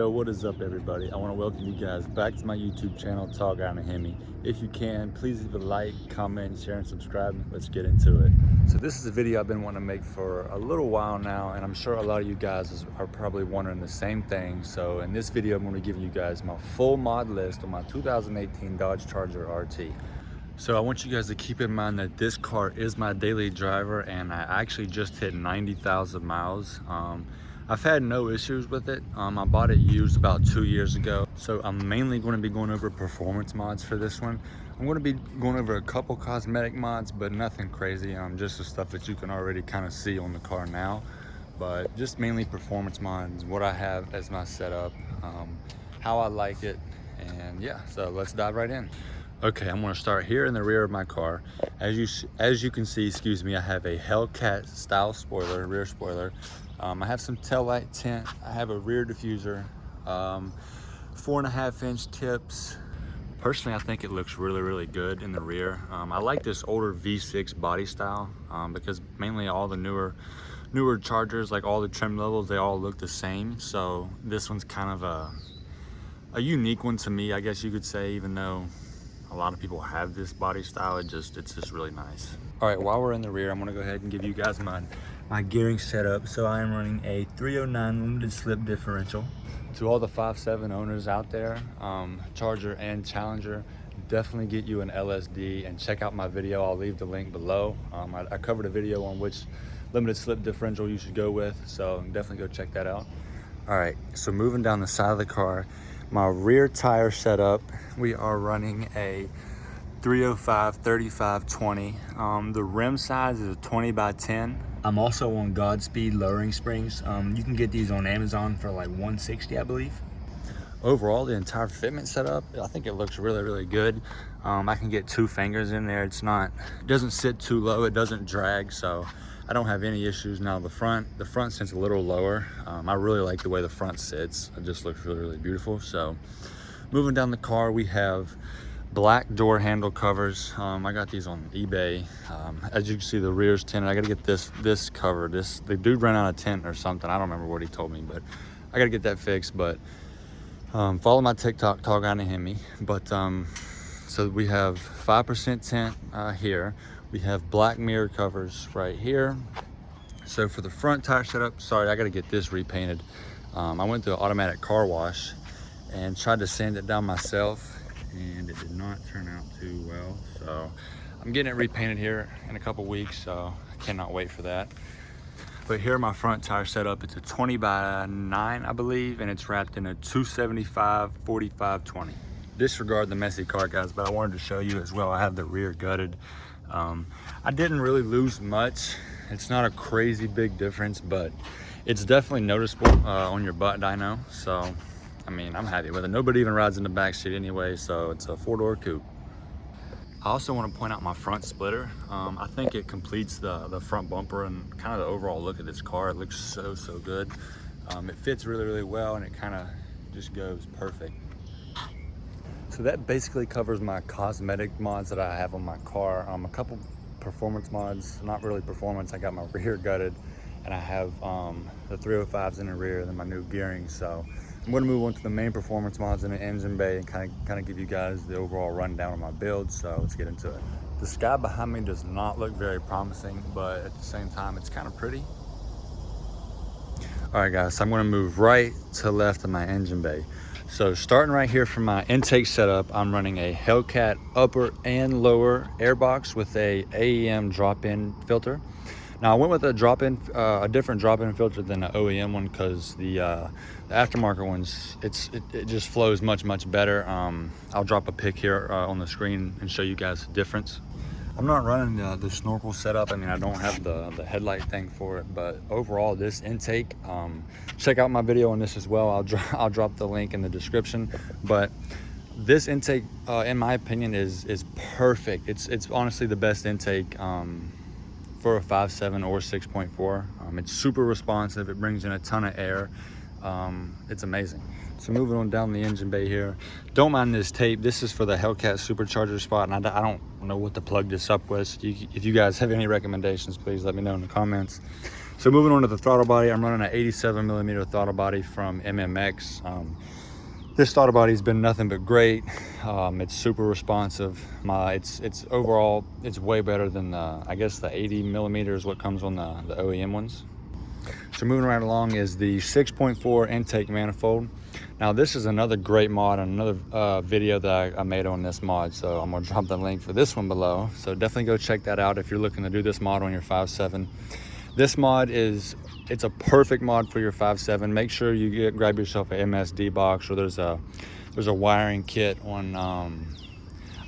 Yo, what is up everybody? I want to welcome you guys back to my YouTube channel, Tall Guy in a Hemi. If you can, please leave a like, comment, share, and subscribe. Let's get into it. So this is a video I've been wanting to make for a little while now, and I'm sure a lot of you guys are probably wondering the same thing. So in this video, I'm going to be giving you guys my full mod list on my 2018 Dodge Charger RT. So I want you guys to keep in mind that this car is my daily driver, and I actually just hit 90,000 miles. I've had no issues with it. I bought it used about 2 years ago. So I'm mainly going to be going over performance mods for this one. I'm going to be going over a couple cosmetic mods, but nothing crazy. Just the stuff that you can already kind of see on the car now. But just mainly performance mods, what I have as my setup, how I like it, and yeah, so let's dive right in. Okay, I'm going to start here in the rear of my car. As you can see, I have a Hellcat style spoiler, rear spoiler. I have some tail light tint. I have a rear diffuser, 4.5-inch tips. Personally, I think it looks really good in the rear. I like this older V6 body style because mainly all the newer Chargers, like all the trim levels, they all look the same. So this one's kind of a unique one to me, I guess you could say, even though a lot of people have this body style. It's just really nice. All right, while we're in the rear, I'm gonna go ahead and give you guys my gearing setup. So I am running a 309 limited slip differential. To all the 5.7 owners out there, Charger and Challenger, definitely get you an LSD and check out my video. I'll leave the link below. I covered a video on which limited slip differential you should go with, so definitely go check that out. All right, so moving down the side of the car, my rear tire setup, we are running a 305 35 20. The rim size is a 20 by 10. I'm also on Godspeed lowering springs. You can get these on Amazon for like $160, I believe. Overall, the entire fitment setup, I think it looks really good. I can get 2 fingers in there. It doesn't sit too low, it doesn't drag, so I don't have any issues. Now the front sits a little lower. I really like the way the front sits. It just looks really beautiful. So moving down the car, we have black door handle covers. I got these on eBay. As you can see, the rear's tinted. I gotta get this covered. The dude ran out of tint or something. I don't remember what he told me, but I gotta get that fixed. But follow my TikTok, Tall Guy in a Hemi. But so we have 5% tint here. We have black mirror covers right here. So for the front tire setup, sorry, I gotta get this repainted. I went to an automatic car wash and tried to sand it down myself, and it did not turn out too well. So I'm getting it repainted here in a couple weeks, so I cannot wait for that. But here my front tire setup, it's a 20 by 9, I believe, and it's wrapped in a 275 45 20. Disregard the messy car, guys, but I wanted to show you as well. I have the rear gutted. I didn't really lose much. It's not a crazy big difference, but it's definitely noticeable on your butt dyno. So I mean, I'm happy with it. Nobody even rides in the back seat anyway, so it's a 4-door coupe. I also want to point out my front splitter. I think it completes the front bumper and kind of the overall look of this car. It looks so good. It fits really well, and it kind of just goes perfect. So that basically covers my cosmetic mods that I have on my car. A couple performance mods, not really performance. I got my rear gutted, and I have the 305s in the rear, and then my new gearing. So I'm going to move on to the main performance mods in the engine bay and kind of give you guys the overall rundown of my build. So let's get into it. The sky behind me does not look very promising, but at the same time, it's kind of pretty. All right, guys, so I'm going to move right to left of my engine bay. So starting right here from my intake setup, I'm running a Hellcat upper and lower airbox with a AEM drop-in filter. Now I went with a different drop-in filter than the OEM one because the aftermarket ones, it just flows much better. I'll drop a pic here on the screen and show you guys the difference. I'm not running the snorkel setup. I mean, I don't have the headlight thing for it, but overall this intake, check out my video on this as well. I'll drop the link in the description. But this intake, in my opinion, is perfect. It's honestly the best intake for a 5.7 or 6.4. It's super responsive. It brings in a ton of air. It's amazing. So moving on down the engine bay here, don't mind this tape. This is for the Hellcat supercharger spot, and I don't know what to plug this up with. If you guys have any recommendations, please let me know in the comments. So moving on to the throttle body, I'm running an 87mm throttle body from MMX. This throttle body has been nothing but great. It's super responsive. It's overall, it's way better than I guess the 80mm is what comes on the OEM ones. So moving right along is the 6.4 intake manifold. Now this is another great mod and another video that I made on this mod. So I'm gonna drop the link for this one below. So definitely go check that out if you're looking to do this mod on your 5.7. This mod it's a perfect mod for your 5.7. Make sure you grab yourself an MSD box, or there's a wiring kit on,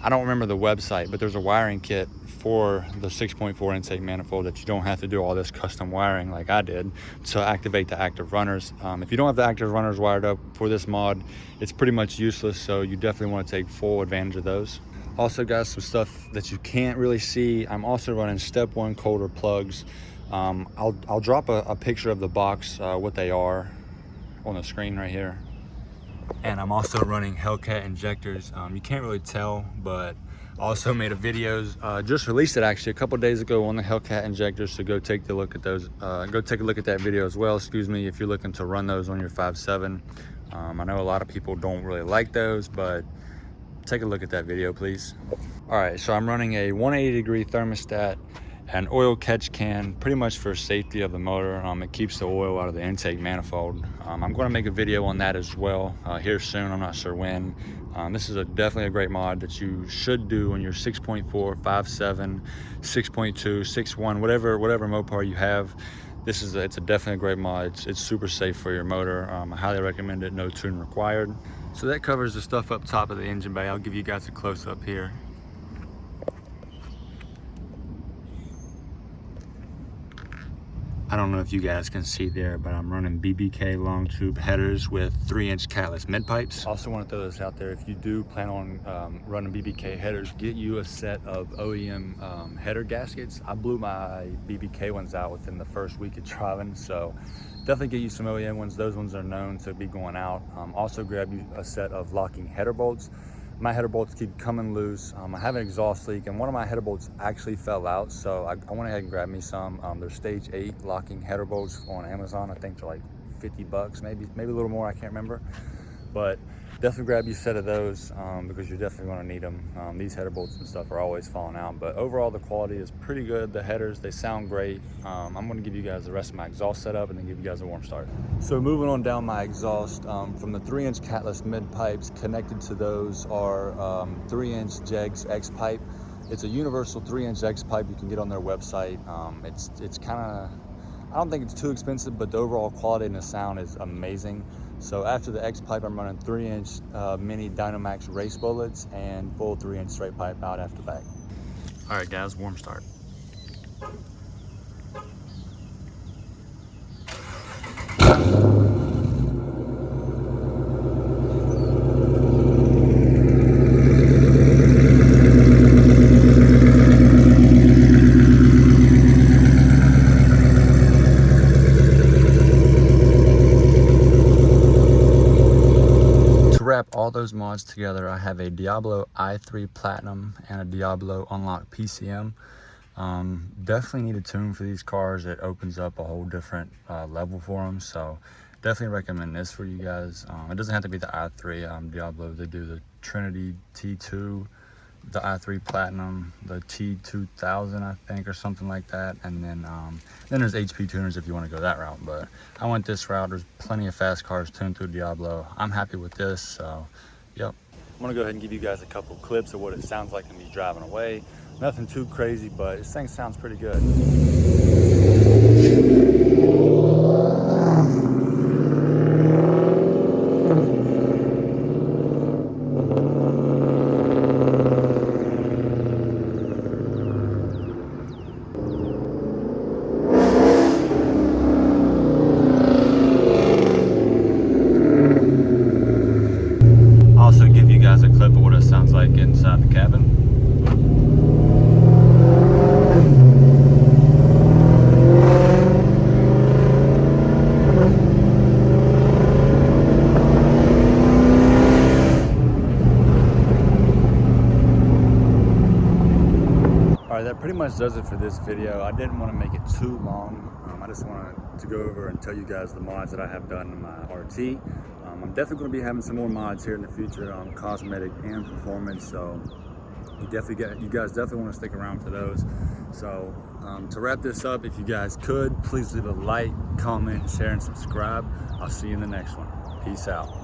I don't remember the website, but there's a wiring kit for the 6.4 intake manifold that you don't have to do all this custom wiring like I did to activate the active runners. If you don't have the active runners wired up for this mod, it's pretty much useless, so you definitely want to take full advantage of those. Also got some stuff that you can't really see. I'm also running Step 1 Coulter plugs. I'll drop a picture of the box, what they are, on the screen right here. And I'm also running Hellcat injectors. You can't really tell, but I also made a video, just released it actually a couple days ago on the Hellcat injectors, so go take a look at those. Go take a look at that video as well, excuse me, if you're looking to run those on your 5.7. I know a lot of people don't really like those, but take a look at that video, please. All right, so I'm running a 180-degree thermostat, an oil catch can, pretty much for safety of the motor. It keeps the oil out of the intake manifold. I'm going to make a video on that as well here soon. I'm not sure when. This is definitely a great mod that you should do on your 6.4, 5.7, 6.2, 6.1, whatever Mopar you have. It's a definitely a great mod. It's super safe for your motor. I highly recommend it. No tune required. So that covers the stuff up top of the engine bay. I'll give you guys a close-up here. I don't know if you guys can see there, but I'm running BBK Longtube headers with 3-inch catless mid pipes. Also want to throw this out there. If you do plan on running BBK headers, get you a set of OEM header gaskets. I blew my BBK ones out within the first week of driving, so definitely get you some OEM ones. Those ones are known to be going out. Also grab you a set of locking header bolts. My header bolts keep coming loose. I have an exhaust leak, and one of my header bolts actually fell out, so I went ahead and grabbed me some. They're stage 8 locking header bolts on Amazon. I think they're like 50 bucks, maybe a little more, I can't remember. But definitely grab you a set of those because you're definitely going to need them. These header bolts and stuff are always falling out, but overall the quality is pretty good. The headers, they sound great. I'm going to give you guys the rest of my exhaust setup and then give you guys a warm start. So moving on down my exhaust, from the 3-inch catless mid pipes, connected to those are 3-inch Jeggs X pipe. It's a universal 3-inch X pipe you can get on their website. It's kind of, I don't think it's too expensive, but the overall quality and the sound is amazing. So after the X pipe, I'm running 3-inch mini Dynamax race bullets and full 3-inch straight pipe out after back. All right, guys, warm start. All those mods together, I have a Diablo i3 Platinum and a Diablo Unlock PCM. Definitely need a tune for these cars. It opens up a whole different level for them, so definitely recommend this for you guys. It doesn't have to be the i3 Diablo. They do the Trinity T2, the i3 Platinum, the T2000 I think, or something like that, and then there's HP tuners if you want to go that route, but I went this route. There's plenty of fast cars tuned through Diablo. I'm happy with this, so yep. I'm gonna go ahead and give you guys a couple clips of what it sounds like when you're driving away. Nothing too crazy, but this thing sounds pretty good. A clip of what it sounds like inside the cabin. that pretty much does it for this video. I didn't want to make it too long. I just wanted to go over and tell you guys the mods that I have done in my RT. I'm definitely going to be having some more mods here in the future on cosmetic and performance, so you guys definitely want to stick around for those. So to wrap this up, if you guys could, please leave a like, comment, share, and subscribe. I'll see you in the next one. Peace out.